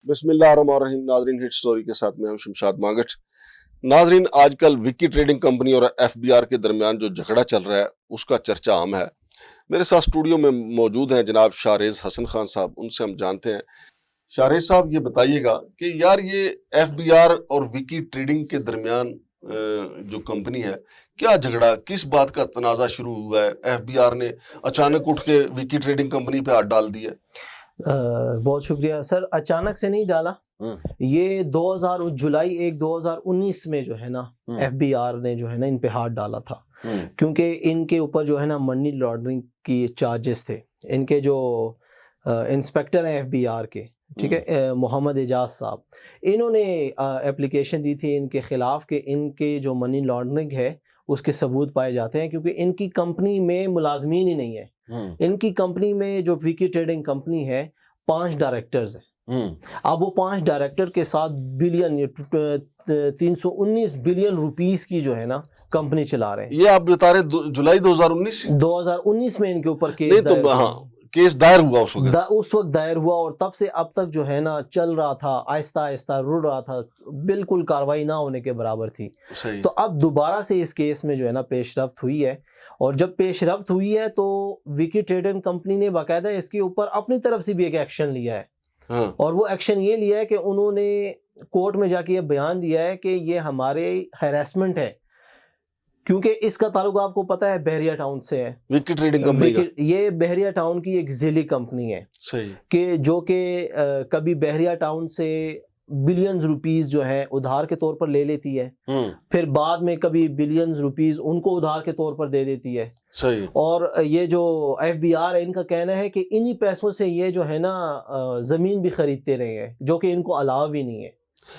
بسم اللہ الرحمن الرحیم. ناظرین، ہٹ سٹوری کے ساتھ میں ہوں شمشاد مانگٹ. ناظرین، آج کل وکی ٹریڈنگ کمپنی اور ایف بی آر کے درمیان جو جھگڑا چل رہا ہے اس کا چرچا عام ہے. میرے ساتھ اسٹوڈیو میں موجود ہیں جناب شاہریز حسن خان صاحب. ان سے ہم جانتے ہیں. شاہریز صاحب، یہ بتائیے گا کہ یار یہ ایف بی آر اور وکی ٹریڈنگ کے درمیان جو کمپنی ہے، کیا جھگڑا، کس بات کا تنازع شروع ہوا ہے؟ ایف بی آر نے اچانک اٹھ کے وکی ٹریڈنگ کمپنی پہ ہاتھ ڈال دیا. بہت شکریہ سر. اچانک سے نہیں ڈالا، یہ جولائی 2019 میں جو ہے نا ایف بی آر نے جو ہے نا ان پہ ہاتھ ڈالا تھا، کیونکہ ان کے اوپر جو ہے نا منی لانڈرنگ کی چارجز تھے. ان کے جو انسپیکٹر ہیں ایف بی آر کے، ٹھیک ہے، محمد اعجاز صاحب، انہوں نے اپلیکیشن دی تھی ان کے خلاف کہ ان کے جو منی لانڈرنگ ہے اس کے ثبوت پائے جاتے ہیں، کیونکہ ان کی کمپنی میں ملازمین ہی نہیں ہے. ان کی کمپنی میں جو وکی ٹریڈنگ کمپنی ہے 5 ڈائریکٹرز ہیں. اب وہ 5 ڈائریکٹر کے ساتھ 319 بلین روپیز کی جو ہے نا کمپنی چلا رہے ہیں. یہ آپ بتا رہے جولائی 2019 میں ان کے اوپر کیس دائر ہوا اس وقت دائر ہوا، اور تب سے اب تک جو ہے نا چل رہا تھا، آہستہ آہستہ رڑ رہا تھا، بالکل کاروائی نہ ہونے کے برابر تھی. تو اب دوبارہ سے اس کیس میں جو ہے نا پیش رفت ہوئی ہے، اور جب پیش رفت ہوئی ہے تو وکی ٹریڈنگ کمپنی نے باقاعدہ اس کے اوپر اپنی طرف سے بھی ایک ایکشن لیا ہے. اور وہ ایکشن یہ لیا ہے کہ انہوں نے کورٹ میں جا کے یہ بیان دیا ہے کہ یہ ہمارے ہیراسمنٹ ہے، کیونکہ اس کا تعلق آپ کو پتہ ہے بحریہ ٹاؤن سے ہے. وکی ٹریڈنگ کمپنی یہ بحریہ ٹاؤن کی ایک ذیلی کمپنی ہے، کہ جو کہ کبھی بحریہ ٹاؤن سے بلینز روپیز جو ہے ادھار کے طور پر لے لیتی ہے، پھر بعد میں کبھی بلینز روپیز ان کو ادھار کے طور پر دے دیتی ہے. اور یہ جو ایف بی آر ہے، ان کا کہنا ہے کہ انہی پیسوں سے یہ جو ہے نا زمین بھی خریدتے رہے ہیں، جو کہ ان کو علاوہ بھی نہیں ہے.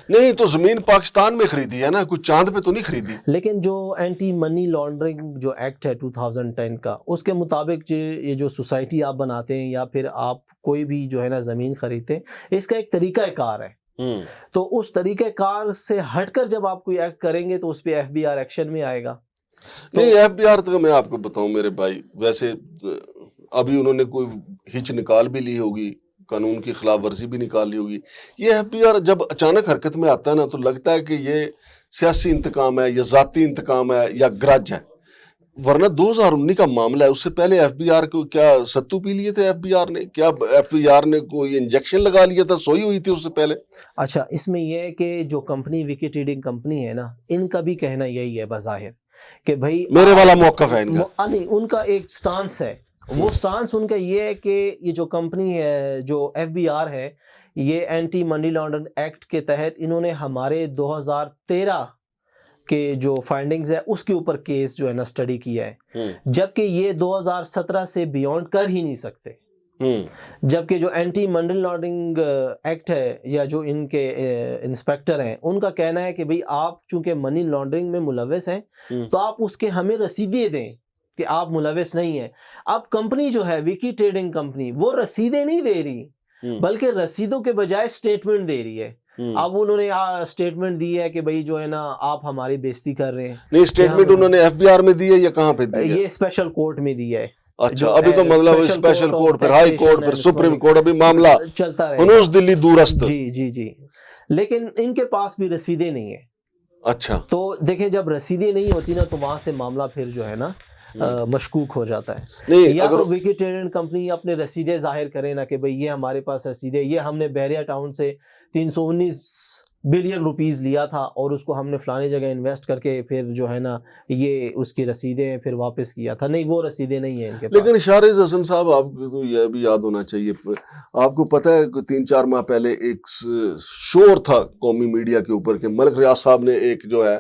نہیں تو زمین پاکستان میں خریدی ہے نا، کوئی چاند پہ تو نہیں خریدی. لیکن جو اینٹی منی لانڈرنگ جو ایکٹ ہے 2010 کا، اس کے مطابق یہ جو سوسائٹی آپ بناتے ہیں یا پھر آپ کوئی بھی جو ہے نا زمین خریدتے ہیں، اس کا ایک طریقہ کار ہے. تو اس طریقہ کار سے ہٹ کر جب آپ کوئی ایکٹ کریں گے تو اس پہ ایف بی آر ایکشن میں آئے گا. نہیں، ایف بی آر تو میں آپ کو بتاؤں میرے بھائی، ویسے ابھی انہوں نے کوئی ہچ نکال بھی لی ہوگی، قانون کی خلاف ورزی بھی نکال لی ہوگی. یہ ایف بی آر جب اچانک حرکت میں آتا ہے نا تو لگتا ہے کہ یہ سیاسی انتقام ہے یا ذاتی انتقام ہے یا گرج ہے، ورنہ 2019 کا معاملہ ہے. اس سے پہلے ایف بی آر کو کیا ستو پی لیے تھے ایف بی آر نے؟ کیا ایف بی آر نے کوئی انجیکشن لگا لیا تھا؟ سوئی ہوئی تھی اس سے پہلے؟ اچھا، اس میں یہ ہے کہ جو کمپنی وکی ٹریڈنگ کمپنی ہے نا، ان کا بھی کہنا یہی ہے بظاہر کہ بھائی میرے والا موقف ہے ان کا ایک سٹانس ہے. وہ سٹانس ان کا یہ ہے کہ یہ جو کمپنی ہے، جو ایف بی آر ہے، یہ اینٹی منی لانڈرنگ ایکٹ کے تحت انہوں نے ہمارے 2013 کے جو فائنڈنگز ہے اس کے اوپر کیس جو ہے نا اسٹڈی کیا ہے، جبکہ یہ 2017 سے بیونڈ کر ہی نہیں سکتے. جبکہ جو اینٹی منی لانڈرنگ ایکٹ ہے یا جو ان کے انسپیکٹر ہیں، ان کا کہنا ہے کہ بھئی آپ چونکہ منی لانڈرنگ میں ملوث ہیں تو آپ اس کے ہمیں رسیدیں دیں کہ آپ ملوث نہیں ہیں. اب کمپنی جو ہے وکی ٹریڈنگ کمپنی، وہ رسیدیں نہیں دے رہی، بلکہ رسیدوں کے بجائے اسٹیٹمنٹ دے رہی ہے. اب انہوں نے اسٹیٹمنٹ دی ہے کہ بھئی جو ہے نا آپ ہماری بےزتی کر رہے ہیں. نہیں، اسٹیٹمنٹ انہوں نے ایف بی آر میں دی ہے یا کہاں پہ دی ہے؟ یہ اسپیشل کورٹ میں دی ہے. اچھا، ابھی تو مطلب اسپیشل کورٹ، پھر ہائی کورٹ، پھر سپریم کورٹ، ابھی معاملہ چلتا رہے ہنوز دلی دورست. جی لیکن ان کے پاس بھی رسیدیں نہیں ہیں. اچھا، تو دیکھیں جب رسیدیں نہیں ہوتی نا تو وہاں سے معاملہ پھر جو ہے نا مشکوک ہو جاتا ہے. یا تو وکی ٹریڈنگ کمپنی اپنے رسیدیں ظاہر کرے نا کہ بھئی یہ ہمارے پاس رسیدیں، یہ ہم نے بحریہ ٹاؤن سے 319 بلین روپیز لیا تھا اور اس کو ہم نے فلانی جگہ انویسٹ کر کے پھر جو ہے نا یہ اس کی رسیدیں پھر واپس کیا تھا. نہیں، وہ رسیدیں نہیں ہیں ان کے پاس. لیکن شاہریز حسن صاحب، آپ کو تو یہ بھی یاد ہونا چاہیے، آپ کو پتہ ہے کہ 3-4 ماہ پہلے ایک شور تھا قومی میڈیا کے اوپر کہ ملک ریاض صاحب نے ایک جو ہے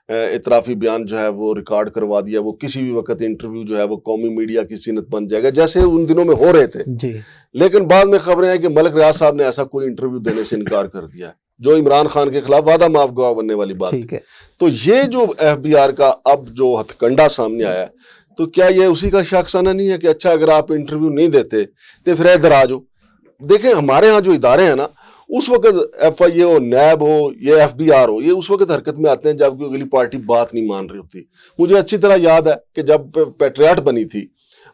اعترافی بیان جو ہے وہ ریکارڈ کروا دیا. وہ کسی بھی وقت انٹرویو جو ہے وہ قومی میڈیا کی زینت بن جائے گا، جیسے ان دنوں میں ہو رہے تھے. لیکن بعد میں خبریں ہیں کہ ملک ریاض صاحب نے ایسا کوئی انٹرویو دینے سے انکار کر دیا، جو عمران خان کے خلاف وعدہ معاف گواہ بننے والی بات تھی. تو یہ جو ایف بی آر کا اب جو ہتھ کنڈا سامنے آیا ہے، تو کیا یہ اسی کا شاخسانہ نہیں ہے کہ اچھا اگر آپ انٹرویو نہیں دیتے تو پھر ادھر آ جاؤ؟ دیکھیں، ہمارے ہاں جو ادارے ہیں نا، اس وقت ایف آئی اے ہو، نیب ہو، یہ ایف بی آر ہو، یہ اس وقت حرکت میں آتے ہیں جب کوئی اگلی پارٹی بات نہیں مان رہی ہوتی. مجھے اچھی طرح یاد ہے کہ جب پیٹریاٹ بنی تھی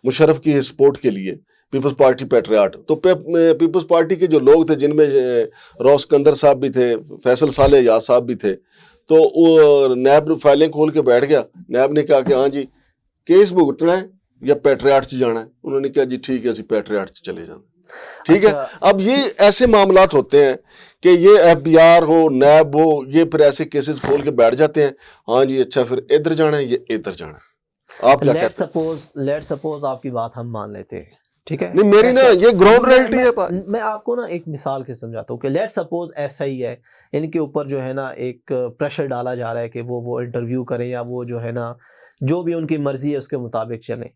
مشرف کی سپورٹ کے لیے، پیپلز پارٹی پیٹریاٹ. تو پیپلز پارٹی کے جو لوگ تھے جن میں روس کندر صاحب بھی تھے, فیصل صالح یاز صاحب بھی تھے, تو نیب فائلیں کھول کے بیٹھ گیا. نیب نے کہا کہ ہاں جی کیس بھگتنا ہے یا پیٹریاٹ چ جانا ہے. انہوں نے کہا جی ٹھیک ہے اسی پیٹریاٹ چ چلے جانا. ٹھیک ہے. اب یہ ایسے معاملات ہوتے ہیں کہ یہ ایف بی آر ہو نیب ہو, یہ پھر ایسے کیسز کھول کے بیٹھ جاتے ہیں, ہاں جی اچھا پھر ادھر جانا ہے یہ ادھر جانا ہے. آپ کیا کہتے ہیں؟ لیٹ سپوز آپ کی بات ہم مان لیتے ہیں, ٹھیک ہے, نہیں میری نا یہ گراؤنڈ ریئلٹی ہے. میں آپ کو نا ایک مثال کے سمجھاتا ہوں کہ لیٹ سپوز ایسا ہی ہے, ان کے اوپر جو ہے نا ایک پریشر ڈالا جا رہا ہے کہ وہ انٹرویو کریں یا وہ جو ہے نا جو بھی ان کی مرضی ہے اس کے مطابق چلیں.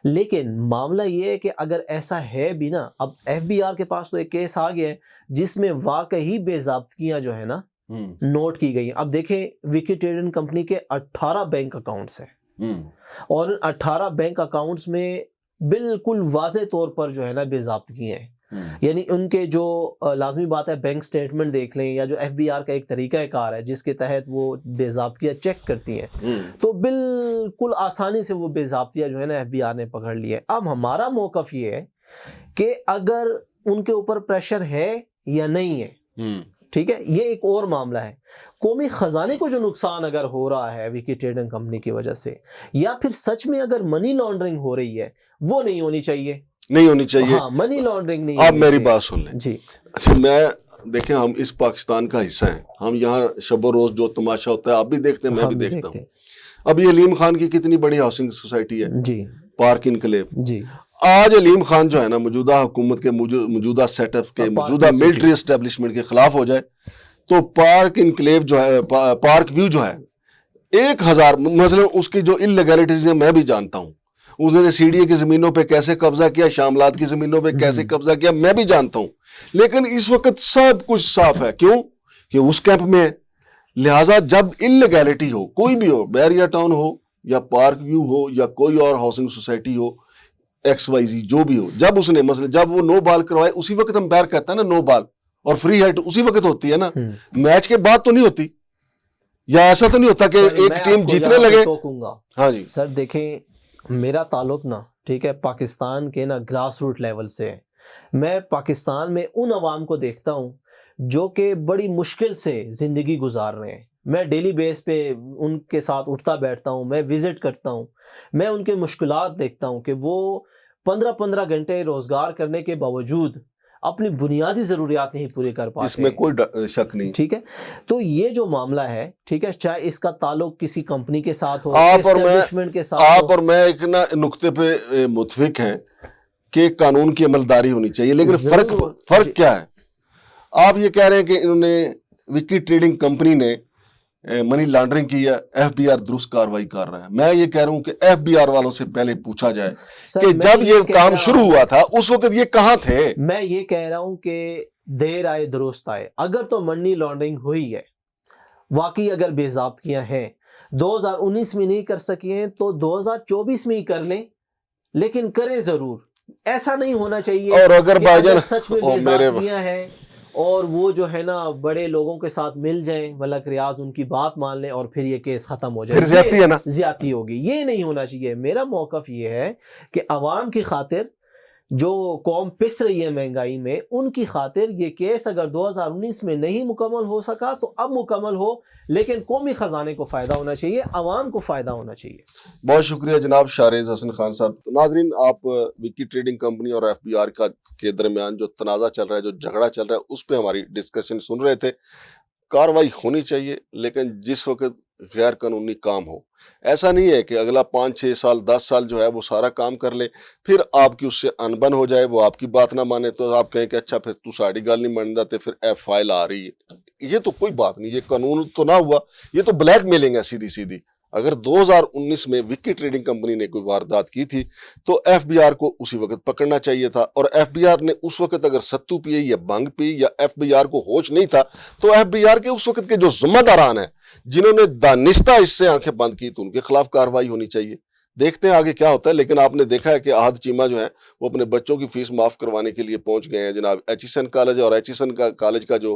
لیکن معاملہ یہ ہے کہ اگر ایسا ہے بھی نا, اب ایف بی آر کے پاس تو ایک کیس آ گیا ہے جس میں واقعی بے ضابطگیاں جو ہے نا نوٹ کی گئی ہیں. اب دیکھیں وکی ٹریڈنگ کمپنی کے 18 بینک اکاؤنٹس ہیں اور 18 بینک اکاؤنٹس میں بالکل واضح طور پر جو ہے نا بے ضابطگی ہیں. یعنی ان کے جو لازمی بات ہے بینک سٹیٹمنٹ دیکھ لیں یا جو ایف بی آر کا ایک طریقہ کار ہے جس کے تحت وہ بے ضابطگیاں چیک کرتی ہیں, تو بالکل آسانی سے وہ بے ضابطگیاں جو ہے نا ایف بی آر نے پکڑ لی ہے. اب ہمارا موقف یہ ہے کہ اگر ان کے اوپر پریشر ہے یا نہیں ہے, ٹھیک ہے, یہ ایک اور معاملہ ہے. قومی خزانے کو جو نقصان اگر ہو رہا ہے وکی ٹریڈنگ کمپنی کی وجہ سے, یا پھر سچ میں اگر منی لانڈرنگ ہو رہی ہے, وہ نہیں ہونی چاہیے, نہیں ہونی چاہیے. ہاں منی لانڈرنگ نہیں. آپ میری بات سن لیں جی. اچھا میں دیکھیں ہم اس پاکستان کا حصہ ہیں, ہم یہاں شب و روز جو تماشا ہوتا ہے آپ بھی دیکھتے ہیں میں بھی دیکھتا ہوں. اب یہ علیم خان کی کتنی بڑی ہاؤسنگ سوسائٹی ہے جی, پارک انکلیو. جی, آج علیم خان جو ہے نا موجودہ حکومت کے موجودہ سیٹ اپ کے موجودہ ملٹری اسٹیبلشمنٹ کے خلاف ہو جائے تو پارک انکلیو جو ہے, پارک ویو جو ہے 1000 مثلا اس کی جو انلیگیلٹیز ہیں میں بھی جانتا ہوں. اس نے سی ڈی اے کی زمینوں پہ کیسے قبضہ کیا, شاملات کی زمینوں پہ کیسے قبضہ کیا میں بھی جانتا ہوں. لیکن اس وقت سب کچھ صاف ہے. کیوں کہ اس کیمپ میں ہے. لہٰذا جب انلیگیلٹی ہو کوئی بھی ہو, بیریا ٹاؤن ہو یا پارک ویو ہو یا کوئی اور ہاؤسنگ سوسائٹی ہو ایکس وائی زی جو بھی ہو, جب اس نے مثلا جب وہ نو بال کروائے اسی وقت امپائر کہتا ہے نا نو بال, اور فری ہیٹ اسی وقت ہوتی ہے نا, میچ کے بعد تو نہیں ہوتی. یا ایسا تو نہیں ہوتا کہ ایک ٹیم جیتنے لگے. ہاں جی سر دیکھیں میرا تعلق نا ٹھیک ہے پاکستان کے نا گراس روٹ لیول سے ہے. میں پاکستان میں ان عوام کو دیکھتا ہوں جو کہ بڑی مشکل سے زندگی گزار رہے ہیں. میں ڈیلی بیس پہ ان کے ساتھ اٹھتا بیٹھتا ہوں, میں وزٹ کرتا ہوں, میں ان کے مشکلات دیکھتا ہوں کہ وہ 15 گھنٹے روزگار کرنے کے باوجود اپنی بنیادی ضروریات نہیں پوری کر پاتے. اس میں کوئی شک نہیں. ٹھیک ہے, تو یہ جو معاملہ ہے ٹھیک ہے, چاہے اس کا تعلق کسی کمپنی کے ساتھ ہو, اسٹیبلشمنٹ کے ساتھ ہو, آپ اور میں ایک نا نقطے پہ متفق ہیں کہ قانون کی عملداری ہونی چاہیے. لیکن فرق کیا ہے؟ آپ یہ کہہ رہے ہیں کہ انہوں نے وکی ٹریڈنگ کمپنی نے منی لانڈرنگ کی ہے, ایف بی آر درست کاروائی کر رہا ہے. میں یہ کہہ رہا ہوں کہ ایف بی آر والوں سے پہلے پوچھا جائے کہ جب یہ کام شروع ہوا تھا اس وقت یہ کہاں تھے. میں یہ کہہ رہا ہوں کہ دیر آئے درست آئے. اگر تو منی لانڈرنگ ہوئی ہے, واقعی اگر بے ضابطگیاں ہیں, 2019 میں نہیں کر سکی ہیں تو 2024 میں ہی کر لیں, لیکن کریں ضرور. ایسا نہیں ہونا چاہیے. اور اگر بھائی جان سچ میں بے ضابطگیاں ہیں اور وہ جو ہے نا بڑے لوگوں کے ساتھ مل جائیں, ملک ریاض ان کی بات مان لیں اور پھر یہ کیس ختم ہو جائے, پھر زیادتی ہے نا, زیادتی ہوگی. یہ نہیں ہونا چاہیے. میرا موقف یہ ہے کہ عوام کی خاطر جو قوم پس رہی ہے مہنگائی میں, ان کی خاطر یہ کیس اگر 2019 میں نہیں مکمل ہو سکا تو اب مکمل ہو, لیکن قومی خزانے کو فائدہ ہونا چاہیے, عوام کو فائدہ ہونا چاہیے. بہت شکریہ جناب شاہریز حسن خان صاحب. ناظرین آپ وکی ٹریڈنگ کمپنی اور ایف بی آر کے درمیان جو تنازع چل رہا ہے, جو جھگڑا چل رہا ہے, اس پہ ہماری ڈسکشن سن رہے تھے. کاروائی ہونی چاہیے لیکن جس وقت غیر قانونی کام ہو. ایسا نہیں ہے کہ اگلا 5-6 سال 10 سال جو ہے وہ سارا کام کر لے, پھر آپ کی اس سے انبن ہو جائے, وہ آپ کی بات نہ مانے تو آپ کہیں کہ اچھا پھر تو ساڑی گال نہیں مان جاتے, پھر ایف فائل آ رہی ہے. یہ تو کوئی بات نہیں, یہ قانون تو نہ ہوا, یہ تو بلیک میلنگ ہے سیدھی سیدھی. اگر 2019 میں وکی ٹریڈنگ کمپنی نے کوئی واردات کی تھی تو ایف بی آر کو اسی وقت پکڑنا چاہیے تھا, اور ایف بی آر نے اس وقت اگر ستو پیے یا بنگ پی یا ایف بی آر کو ہوش نہیں تھا تو ایف بی آر کے اس وقت کے جو ذمہ داران ہیں جنہوں نے دانستہ اس سے آنکھیں بند کی تو ان کے خلاف کارروائی ہونی چاہیے. دیکھتے ہیں آگے کیا ہوتا ہے. لیکن آپ نے دیکھا ہے کہ احد چیمہ جو ہے وہ اپنے بچوں کی فیس معاف کروانے کے لیے پہنچ گئے ہیں. جناب ایچیسن کالج اور ایچیسن کالج کا جو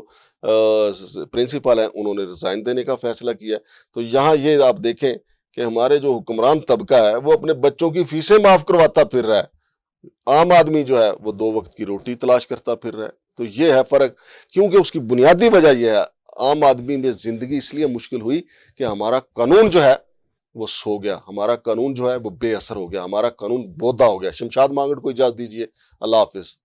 پرنسپل ہے انہوں نے ریزائن دینے کا فیصلہ کیا. تو یہاں یہ آپ دیکھیں کہ ہمارے جو حکمران طبقہ ہے وہ اپنے بچوں کی فیسیں معاف کرواتا پھر رہا ہے. عام آدمی جو ہے وہ 2 وقت کی روٹی تلاش کرتا پھر رہا ہے. تو یہ ہے فرق, کیونکہ اس کی بنیادی وجہ یہ ہے عام آدمی میں زندگی اس لیے مشکل ہوئی کہ ہمارا قانون جو ہے وہ سو گیا, ہمارا قانون جو ہے وہ بے اثر ہو گیا, ہمارا قانون بودا ہو گیا. شمشاد مانگڑ کو اجازت دیجیے, اللہ حافظ.